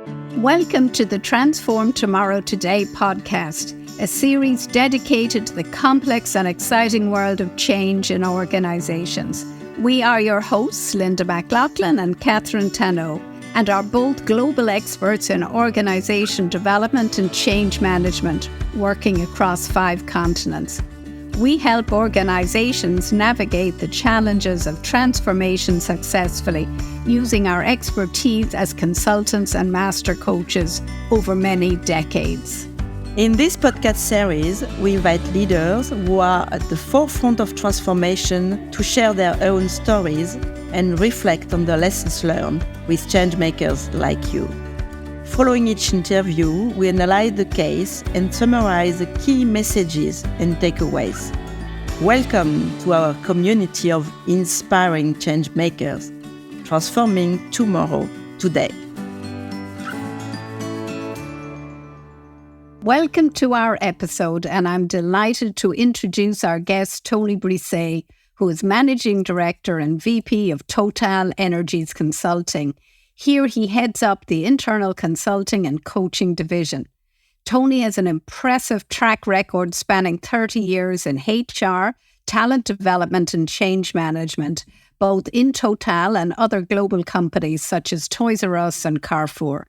Welcome to the Transform Tomorrow Today podcast, a series dedicated to the complex and exciting world of change in organizations. We are your hosts, Linda McLaughlin and Catherine Tano, and are both global experts in organization development and change management, working across 5 continents. We help organizations navigate the challenges of transformation successfully, using our expertise as consultants and master coaches over many decades. In this podcast series, we invite leaders who are at the forefront of transformation to share their own stories and reflect on the lessons learned with changemakers like you. Following each interview, we analyze the case and summarize the key messages and takeaways. Welcome to our community of inspiring changemakers, transforming tomorrow today. Welcome to our episode, and I'm delighted to introduce our guest, Tony Brisset, who is Managing Director and VP of TotalEnergies Consulting. Here he heads up the internal consulting and coaching division. Tony has an impressive track record spanning 30 years in HR, talent development and change management, both in Total and other global companies such as Toys R Us and Carrefour.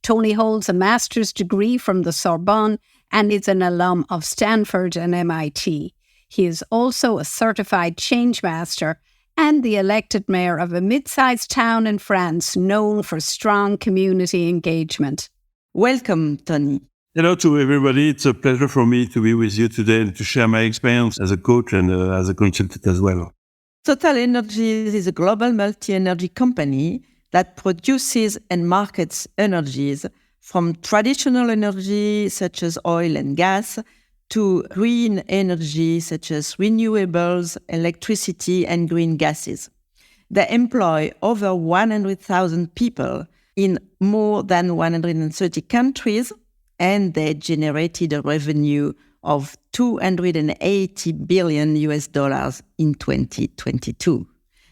Tony holds a master's degree from the Sorbonne and is an alum of Stanford and MIT. He is also a certified change master and the elected mayor of a mid-sized town in France known for strong community engagement. Welcome, Tony. Hello to everybody. It's a pleasure for me to be with you today and to share my experience as a coach and as a consultant as well. TotalEnergies is a global multi-energy company that produces and markets energies from traditional energy such as oil and gas to green energy such as renewables, electricity, and green gases. They employ over 100,000 people in more than 130 countries, and they generated a revenue of $280 billion in 2022.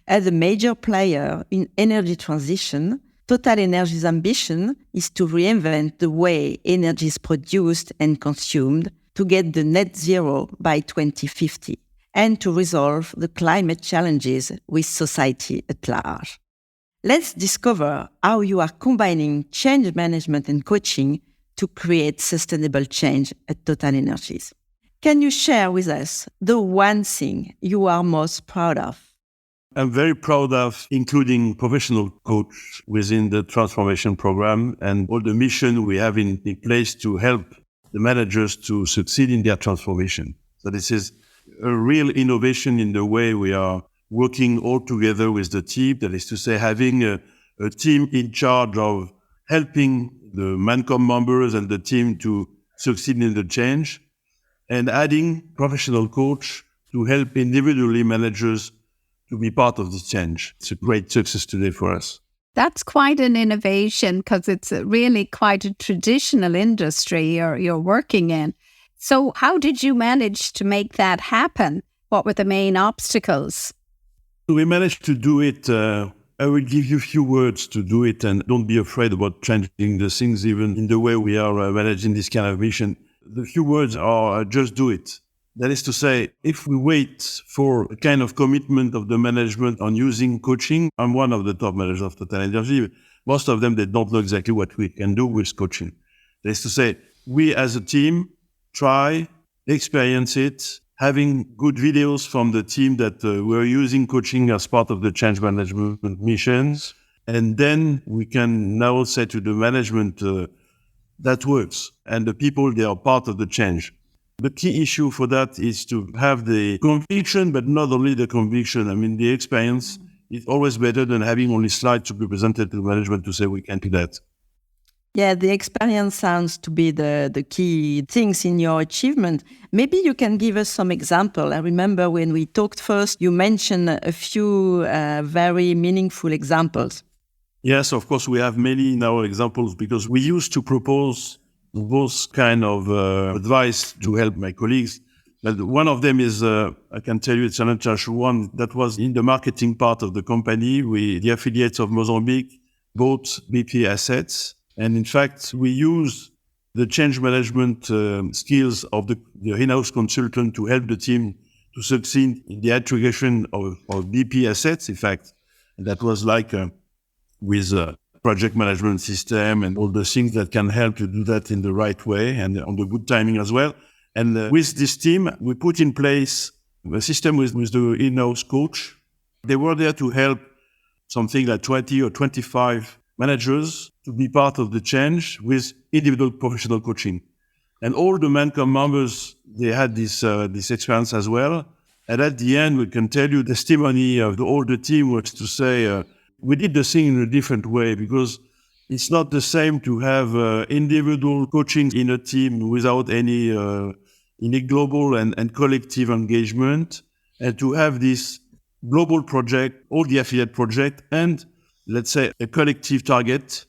As a major player in energy transition, TotalEnergies' ambition is to reinvent the way energy is produced and consumed to get the net zero by 2050 and to resolve the climate challenges with society at large. Let's discover how you are combining change management and coaching to create sustainable change at TotalEnergies. Can you share with us the one thing you are most proud of? I'm very proud of including professional coach within the transformation program and all the mission we have in place to help the managers to succeed in their transformation. So this is a real innovation in the way we are working all together with the team. That is to say, having a team in charge of helping the ManCom members and the team to succeed in the change, and adding professional coach to help individually managers to be part of this change. It's a great success today for us. That's quite an innovation because it's really quite a traditional industry you're working in. So how did you manage to make that happen? What were the main obstacles? We managed to do it. I will give you a few words to do it, and don't be afraid about changing the things even in the way we are managing this kind of mission. The few words are just do it. That is to say, if we wait for a kind of commitment of the management on using coaching, I'm one of the top managers of TotalEnergies. Most of them, they don't know exactly what we can do with coaching. That is to say, we as a team try, experience it, having good videos from the team that were using coaching as part of the change management missions. And then we can now say to the management, that works. And the people, they are part of the change. The key issue for that is to have the conviction, but not only the conviction. I mean, the experience is always better than having only slides to be presented to management to say we can do that. Yeah, the experience sounds to be the key things in your achievement. Maybe you can give us some example. I remember when we talked first, you mentioned a few very meaningful examples. Yes, of course, we have many in our examples because we used to propose those kind of advice to help my colleagues. But one of them is, I can tell you, it's an international one that was in the marketing part of the company. The affiliates of Mozambique bought BP assets And in fact, we use the change management skills of the in-house consultant to help the team to succeed in the integration of BP assets. In fact, and that was like with a project management system and all the things that can help to do that in the right way and on the good timing as well. And with this team, we put in place a system with the in-house coach. They were there to help something like 20 or 25 managers to be part of the change with individual professional coaching. And all the Mancom members, they had this experience as well. And at the end, we can tell you the testimony of all the team was to say, we did the thing in a different way because it's not the same to have individual coaching in a team without any global and collective engagement, and to have this global project, all the affiliate project, and let's say a collective target,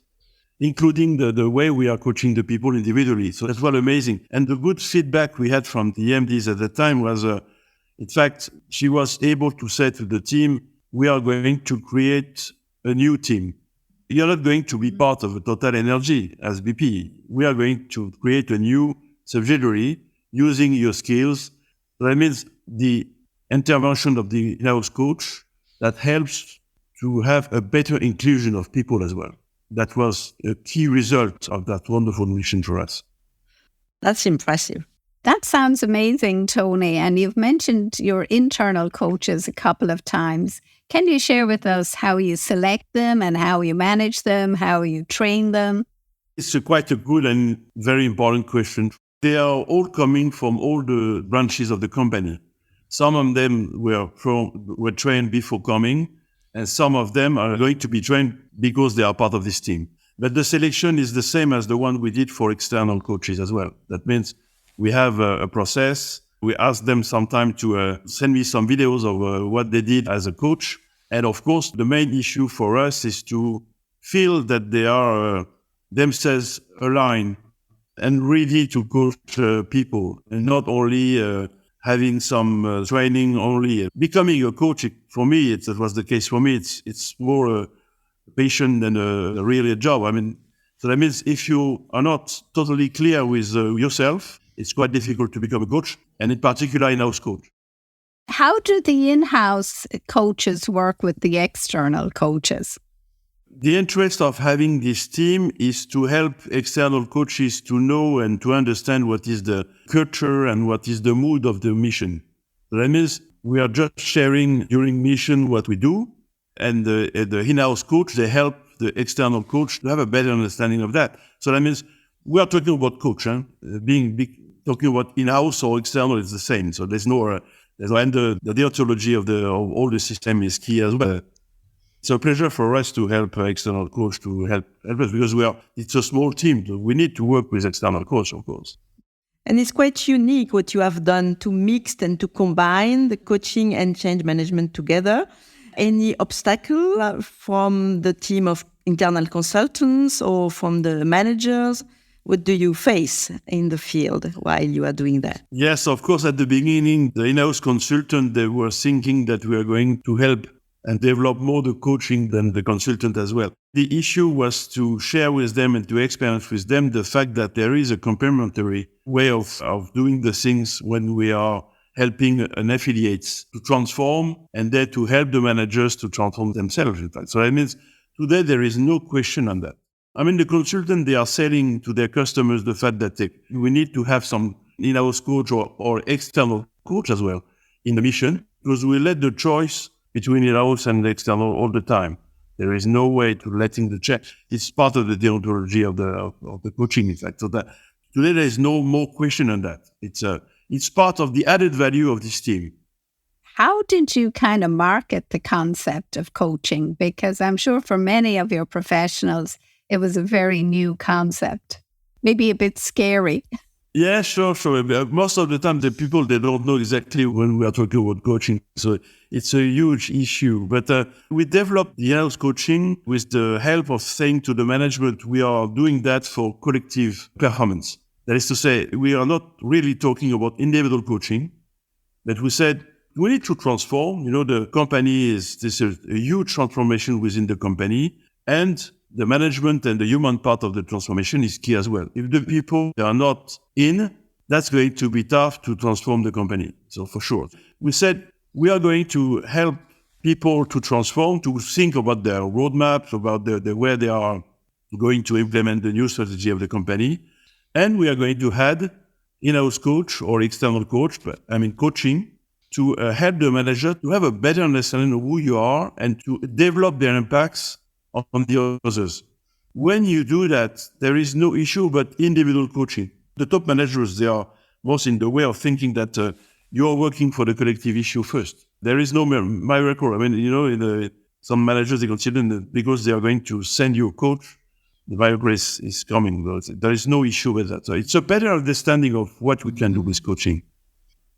including the way we are coaching the people individually. So that's what amazing. And the good feedback we had from the MDs at the time was, in fact, she was able to say to the team, we are going to create a new team. You're not going to be part of a TotalEnergies as BP. We are going to create a new subsidiary using your skills. That means the intervention of the in-house coach that helps to have a better inclusion of people as well. That was a key result of that wonderful mission for us. That's impressive. That sounds amazing, Tony. And you've mentioned your internal coaches a couple of times. Can you share with us how you select them and how you manage them, how you train them? It's quite a good and very important question. They are all coming from all the branches of the company. Some of them were trained before coming, and some of them are going to be trained because they are part of this team. But the selection is the same as the one we did for external coaches as well. That means we have a process. We ask them sometime to send me some videos of what they did as a coach. And of course, the main issue for us is to feel that they are themselves aligned and ready to coach people, and not only having some training only. Becoming a coach, for me, that was the case for me. It's more a passion than really a job. I mean, so that means if you are not totally clear with yourself, it's quite difficult to become a coach, and in particular, in-house coach. How do the in-house coaches work with the external coaches? The interest of having this team is to help external coaches to know and to understand what is the culture and what is the mood of the mission. That means we are just sharing during mission what we do, and the in-house coach, they help the external coach to have a better understanding of that. So that means we are talking about coach, talking about in-house or external is the same. So there's no, and the deontology of all the system is key as well. It's a pleasure for us to help external coach to help us because it's a small team. So we need to work with external coach, of course. And it's quite unique what you have done to mix and to combine the coaching and change management together. Any obstacle from the team of internal consultants or from the managers? What do you face in the field while you are doing that? Yes, of course, at the beginning, the in-house consultant, they were thinking that we are going to help and develop more the coaching than the consultant as well. The issue was to share with them and to experience with them the fact that there is a complementary way of doing the things when we are helping an affiliate to transform and then to help the managers to transform themselves. In fact. So that means today there is no question on that. I mean, the consultant, they are selling to their customers the fact that we need to have some in-house coach or external coach as well in the mission, because we let the choice between in-house and external all the time. There is no way to letting the check. It's part of the deontology of the coaching, in fact. So that today there is no more question on that. It's part of the added value of this team. How did you kind of market the concept of coaching? Because I'm sure for many of your professionals, it was a very new concept, maybe a bit scary. Yeah, sure. Most of the time, the people, they don't know exactly when we are talking about coaching. So it's a huge issue. But we developed the in-house coaching with the help of saying to the management, we are doing that for collective performance. That is to say, we are not really talking about individual coaching, but we said, we need to transform. The company there's a huge transformation within the company, and the management and the human part of the transformation is key as well. If the people are not in, that's going to be tough to transform the company. So for sure, we said we are going to help people to transform, to think about their roadmaps, about the where they are going to implement the new strategy of the company. And we are going to add in-house coach or external coach, coaching to help the manager to have a better understanding of who you are and to develop their impacts on the others. When you do that, there is no issue but individual coaching. The top managers, they are most in the way of thinking that you are working for the collective issue first. There is no miracle. Some managers, they consider that because they are going to send you a coach, the miracle is coming. There is no issue with that. So it's a better understanding of what we can do with coaching.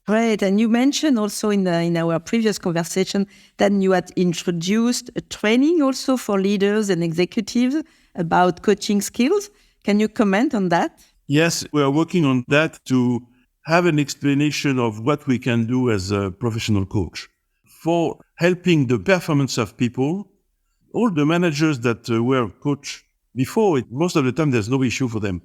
Great. And you mentioned also in our previous conversation that you had introduced a training also for leaders and executives about coaching skills. Can you comment on that? Yes, we are working on that to have an explanation of what we can do as a professional coach for helping the performance of people. All the managers that were coached before, most of the time there's no issue for them.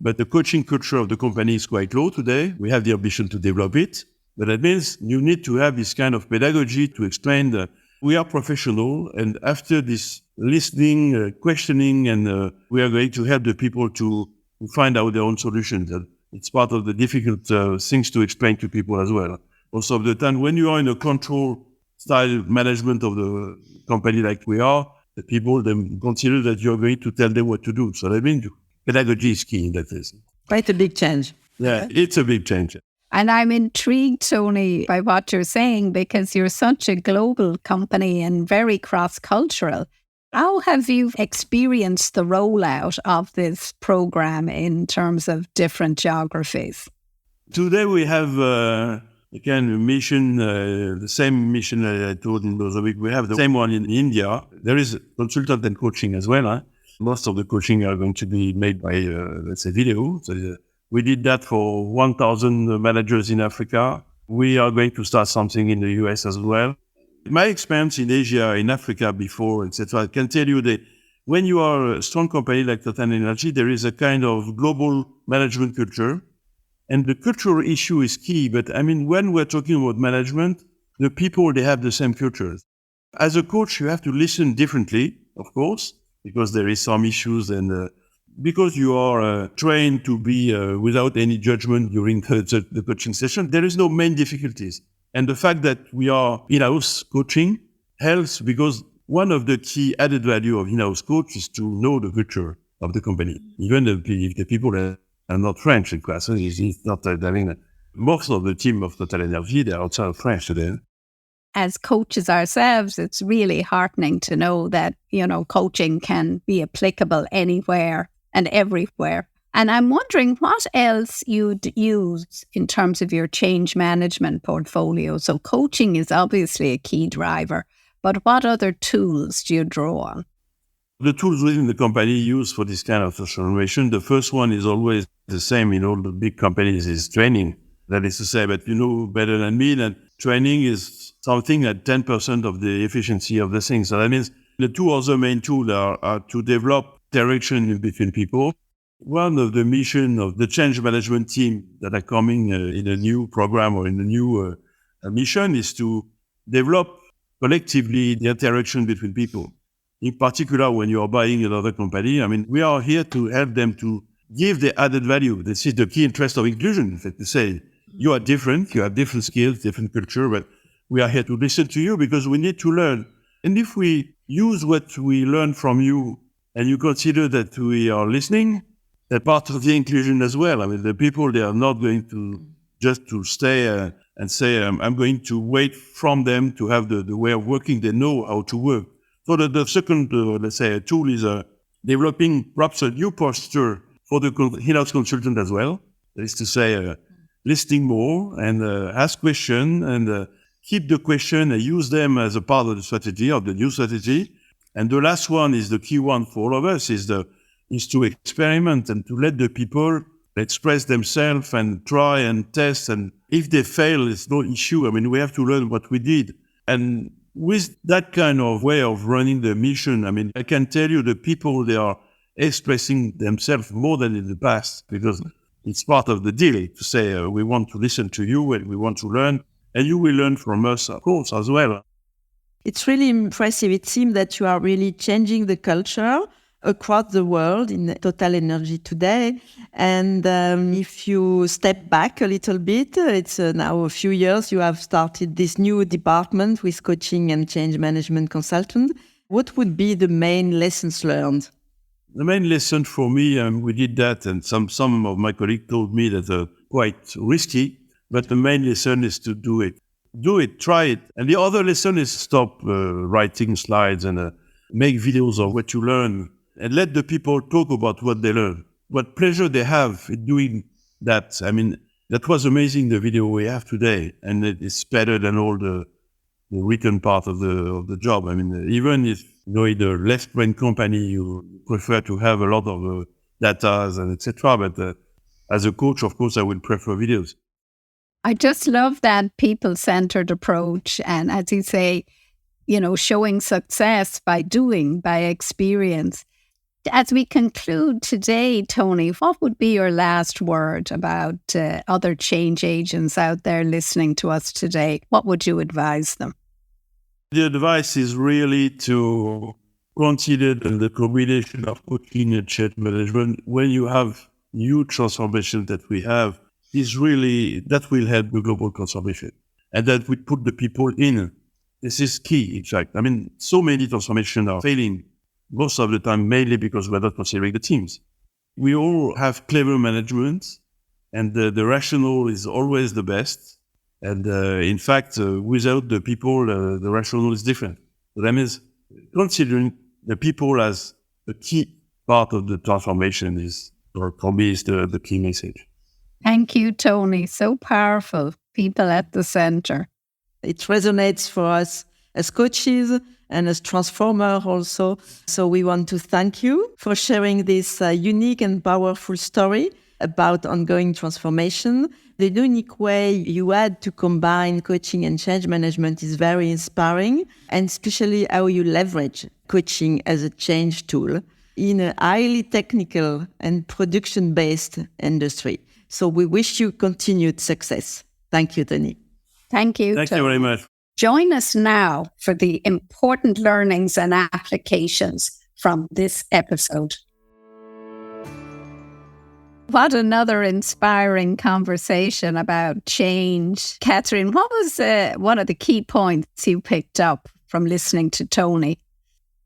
But the coaching culture of the company is quite low today. We have the ambition to develop it. But that means you need to have this kind of pedagogy to explain that we are professional. And after this listening, questioning, and we are going to help the people to find out their own solutions. It's part of the difficult things to explain to people as well. Most of the time, when you are in a control style management of the company like we are, the people then consider that you're going to tell them what to do. So that means pedagogy is key in that case. Quite a big change. Yeah, it's a big change. And I'm intrigued, Tony, by what you're saying, because you're such a global company and very cross-cultural. How have you experienced the rollout of this program in terms of different geographies? Today we have again a mission, the same mission I told in Mozambique. We have the same one in India. There is consultant and coaching as well. Most of the coaching are going to be made by, video. So, we did that for 1,000 managers in Africa. We are going to start something in the US as well. My experience in Asia, in Africa before, etc., I can tell you that when you are a strong company like TotalEnergies, there is a kind of global management culture. And the cultural issue is key. But when we're talking about management, the people, they have the same cultures. As a coach, you have to listen differently, of course, because there is some issues and because you are trained to be without any judgment during the coaching session, there is no main difficulties. And the fact that we are in-house coaching helps because one of the key added value of in-house coach is to know the culture of the company. Even if the people are not French in class, it's not most of the team of TotalEnergies, they are outside French today. As coaches ourselves, it's really heartening to know that, coaching can be applicable anywhere and everywhere. And I'm wondering what else you'd use in terms of your change management portfolio. So coaching is obviously a key driver, but what other tools do you draw on? The tools within the company use for this kind of transformation, the first one is always the same in all the big companies, is training. That is to say, but you know better than me that training is something at 10% of the efficiency of the thing. So that means the two other main tools are to develop direction between people. One of the mission of the change management team that are coming in a new program or in a new mission is to develop collectively the interaction between people. In particular, when you are buying another company, we are here to help them to give the added value. This is the key interest of inclusion, to say you are different, you have different skills, different culture, but we are here to listen to you because we need to learn. And if we use what we learn from you and you consider that we are listening, that part of the inclusion as well. The people, they are not going to just to stay and say, I'm going to wait from them to have the way of working. They know how to work. So the second, tool is developing perhaps a new posture for the in-house consultant as well. That is to say, listening more and ask questions and keep the question and use them as a part of the strategy, of the new strategy. And the last one is the key one for all of us is to experiment and to let the people express themselves and try and test. And if they fail, it's no issue. We have to learn what we did. And with that kind of way of running the mission, I mean, I can tell you the people, they are expressing themselves more than in the past, because it's part of the deal to say, we want to listen to you and we want to learn, and you will learn from us, of course, as well. It's really impressive. It seems that you are really changing the culture across the world in TotalEnergies today. And if you step back a little bit, it's now a few years you have started this new department with coaching and change management consultant. What would be the main lessons learned? The main lesson for me, we did that, and some of my colleagues told me that quite risky, but the main lesson is to do it. Do it, try it. And the other lesson is stop writing slides and make videos of what you learn, and let the people talk about what they learn, what pleasure they have in doing that. I mean, that was amazing, the video we have today, and it's better than all the written part of the job. I mean, even if in a left-brain company, you prefer to have a lot of data and etc. But as a coach, of course, I would prefer videos. I just love that people-centered approach. And as you say, showing success by doing, by experience. As we conclude today, Tony, what would be your last word about other change agents out there listening to us today? What would you advise them? The advice is really to consider the combination of coaching and change management. When you have new transformation that we have, is really, that will help the global transformation. And that we put the people in. This is key, in fact. I mean, so many transformations are failing most of the time, mainly because we're not considering the teams. We all have clever management, and the rational is always the best. And in fact, without the people, the rational is different. So that means considering the people as a key part of the transformation is, or for me, is the key message. Thank you, Tony. So powerful. People at the center. It resonates for us as coaches and as transformers also. So we want to thank you for sharing this unique and powerful story about ongoing transformation. The unique way you had to combine coaching and change management is very inspiring, and especially how you leverage coaching as a change tool in a highly technical and production-based industry. So we wish you continued success. Thank you, Tony. Thank you. Thank you very much. Join us now for the important learnings and applications from this episode. What another inspiring conversation about change. Catherine, what was one of the key points you picked up from listening to Tony?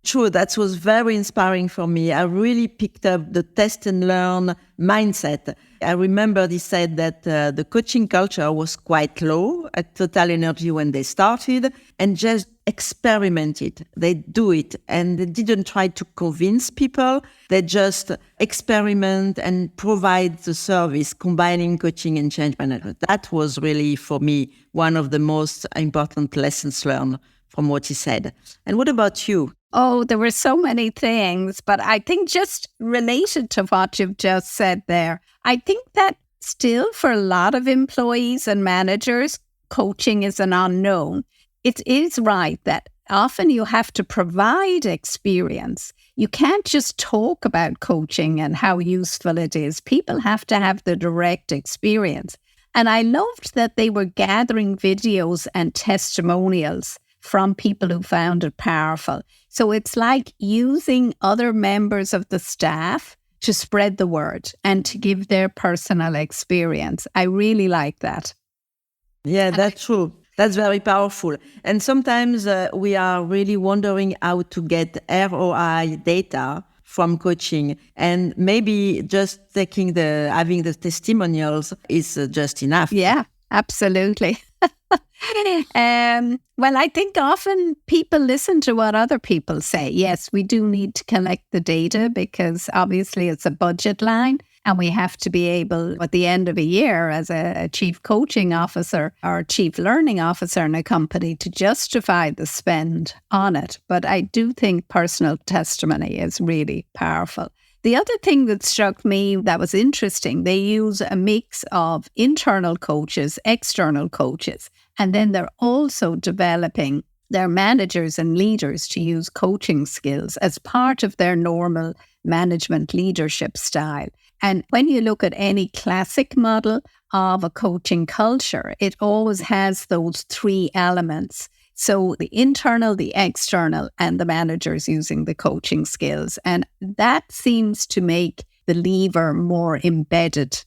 True, that was very inspiring for me. I really picked up the test and learn mindset. I remember he said that the coaching culture was quite low at TotalEnergies when they started, and just experimented. They do it, and they didn't try to convince people. They just experiment and provide the service, combining coaching and change management. That was really, for me, one of the most important lessons learned from what he said. And what about you? Oh, there were so many things, but I think just related to what you've just said there, I think that still for a lot of employees and managers, coaching is an unknown. It is right that often you have to provide experience. You can't just talk about coaching and how useful it is. People have to have the direct experience. And I loved that they were gathering videos and testimonials from people who found it powerful. So it's like using other members of the staff to spread the word and to give their personal experience. I really like that. Yeah, that's true. That's very powerful. And sometimes we are really wondering how to get ROI data from coaching, and maybe just having the testimonials is just enough. Yeah, absolutely. Well, I think often people listen to what other people say. Yes, we do need to collect the data because obviously it's a budget line, and we have to be able at the end of a year as a chief coaching officer or chief learning officer in a company to justify the spend on it. But I do think personal testimony is really powerful. The other thing that struck me that was interesting, they use a mix of internal coaches, external coaches, and then they're also developing their managers and leaders to use coaching skills as part of their normal management leadership style. And when you look at any classic model of a coaching culture, it always has those three elements. So the internal, the external, and the managers using the coaching skills. And that seems to make the lever more embedded.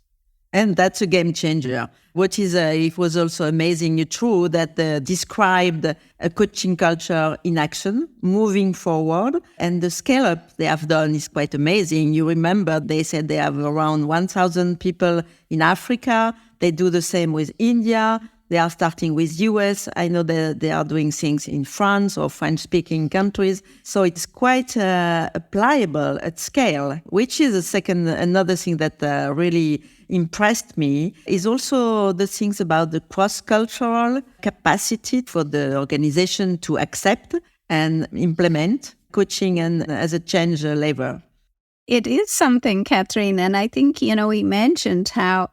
And that's a game changer. What is, it was also amazing, true, that described a coaching culture in action, moving forward. And the scale up they have done is quite amazing. You remember they said they have around 1,000 people in Africa. They do the same with India. They are starting with US. I know that they are doing things in France or French-speaking countries. So it's quite applicable at scale, which is another thing that really impressed me, is also the things about the cross-cultural capacity for the organization to accept and implement coaching and as a change lever. It is something, Catherine, and I think, he mentioned how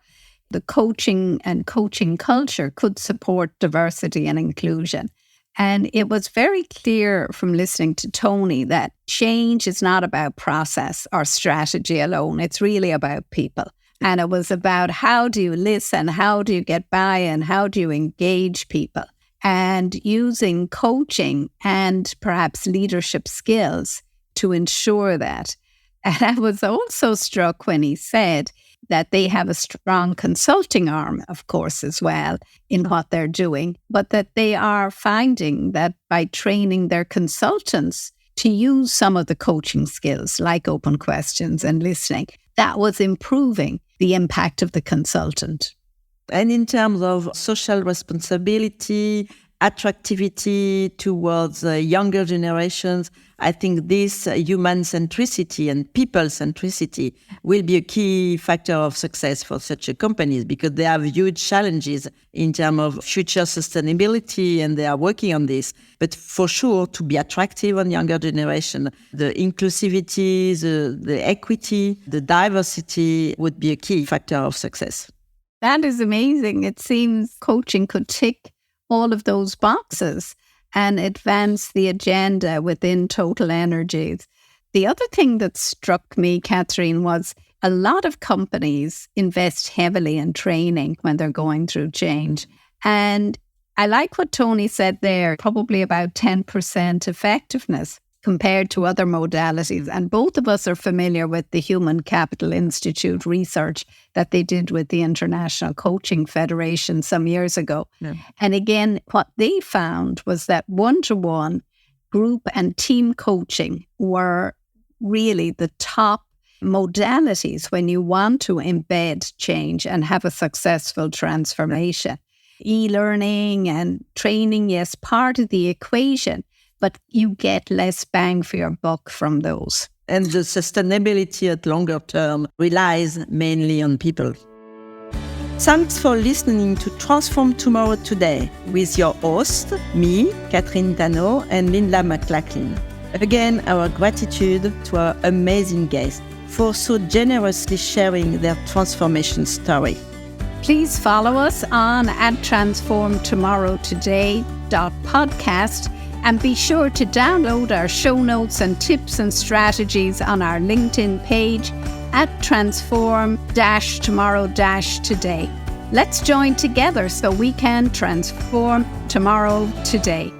the coaching and coaching culture could support diversity and inclusion. And it was very clear from listening to Tony that change is not about process or strategy alone. It's really about people. And it was about how do you listen, how do you get buy-in, how do you engage people, and using coaching and perhaps leadership skills to ensure that. And I was also struck when he said that they have a strong consulting arm, of course, as well in what they're doing, but that they are finding that by training their consultants to use some of the coaching skills like open questions and listening, that was improving the impact of the consultant. And in terms of social responsibility, attractivity towards younger generations, I think this human centricity and people centricity will be a key factor of success for such a companies, because they have huge challenges in terms of future sustainability and they are working on this. But for sure, to be attractive on younger generation, the inclusivity, the equity, the diversity would be a key factor of success. That is amazing. It seems coaching could tick all of those boxes and advance the agenda within TotalEnergies. The other thing that struck me, Catherine, was a lot of companies invest heavily in training when they're going through change. And I like what Tony said there, probably about 10% effectiveness compared to other modalities. And both of us are familiar with the Human Capital Institute research that they did with the International Coaching Federation some years ago. Yeah. And again, what they found was that one-to-one group and team coaching were really the top modalities when you want to embed change and have a successful transformation. E-learning and training, yes, part of the equation, but you get less bang for your buck from those. And the sustainability at longer term relies mainly on people. Thanks for listening to Transform Tomorrow Today with your host, me, Catherine Tano, and Linda McLachlan. Again, our gratitude to our amazing guests for so generously sharing their transformation story. Please follow us on @transformtomorrowtoday.podcast and be sure to download our show notes and tips and strategies on our LinkedIn page @transform-tomorrow-today. Let's join together so we can transform tomorrow today.